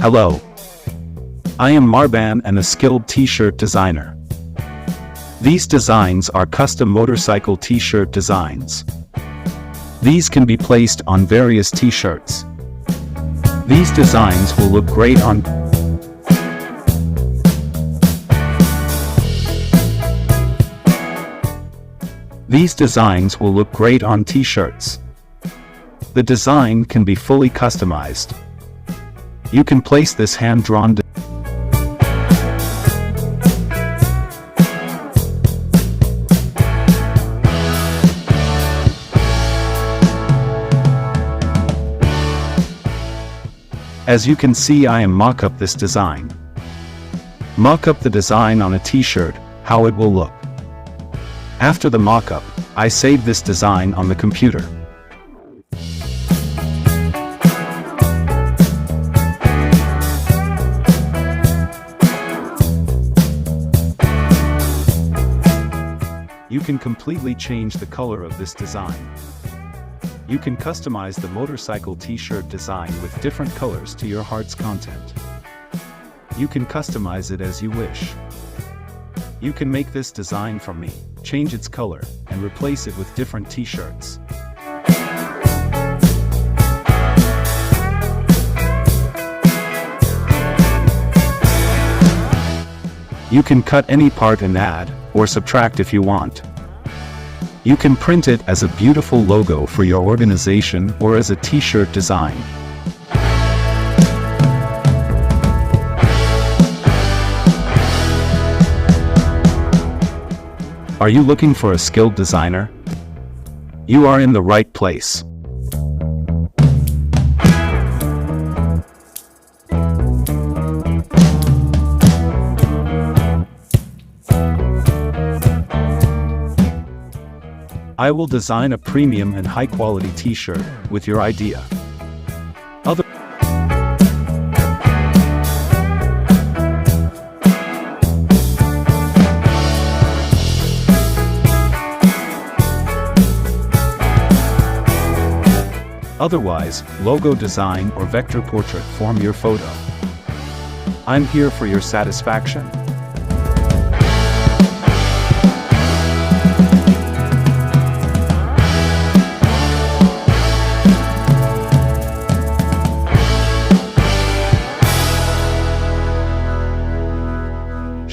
Hello. I am Marban and a skilled t-shirt designer. These designs are custom motorcycle t-shirt designs. These can be placed on various t-shirts. These designs will look great on t-shirts. The design can be fully customized. You can place this hand-drawn As you can see, I am mock-up this design. Mock-up the design on a t-shirt, how it will look. After the mock-up, I save this design on the computer. You can completely change the color of this design. You can customize the motorcycle t-shirt design with different colors to your heart's content. You can customize it as you wish. You can make this design from me, change its color, and replace it with different t-shirts. You can cut any part and add, or subtract if you want. You can print it as a beautiful logo for your organization or as a t-shirt design. Are you looking for a skilled designer? You are in the right place. I will design a premium and high-quality t-shirt with your idea. Otherwise, logo design or vector portrait form your photo. I'm here for your satisfaction.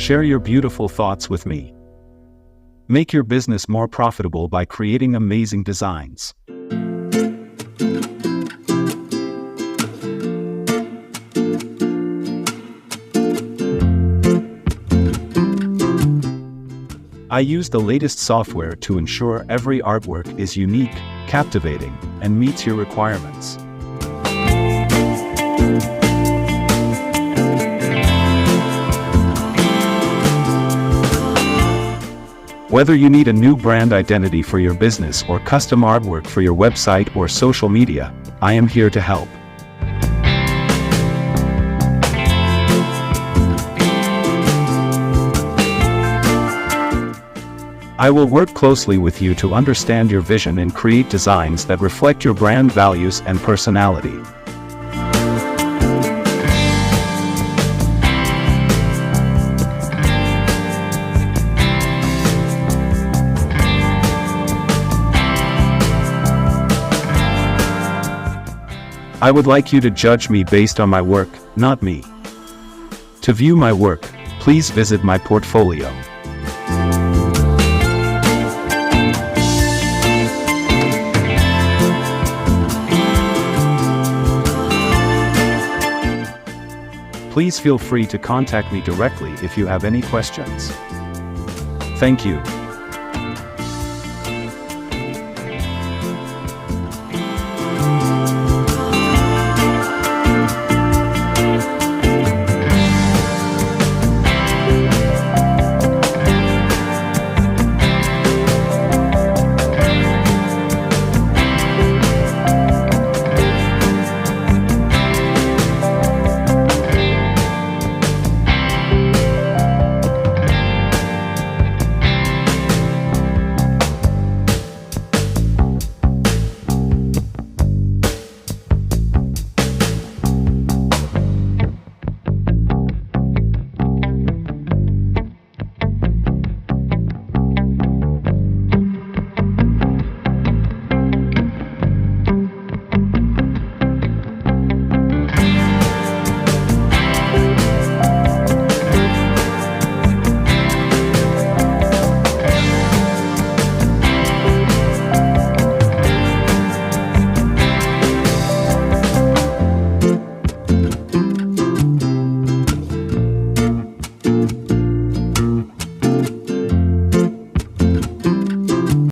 Share your beautiful thoughts with me. Make your business more profitable by creating amazing designs. I use the latest software to ensure every artwork is unique, captivating, and meets your requirements. Whether you need a new brand identity for your business or custom artwork for your website or social media, I am here to help. I will work closely with you to understand your vision and create designs that reflect your brand values and personality. I would like you to judge me based on my work, not me. To view my work, please visit my portfolio. Please feel free to contact me directly if you have any questions. Thank you.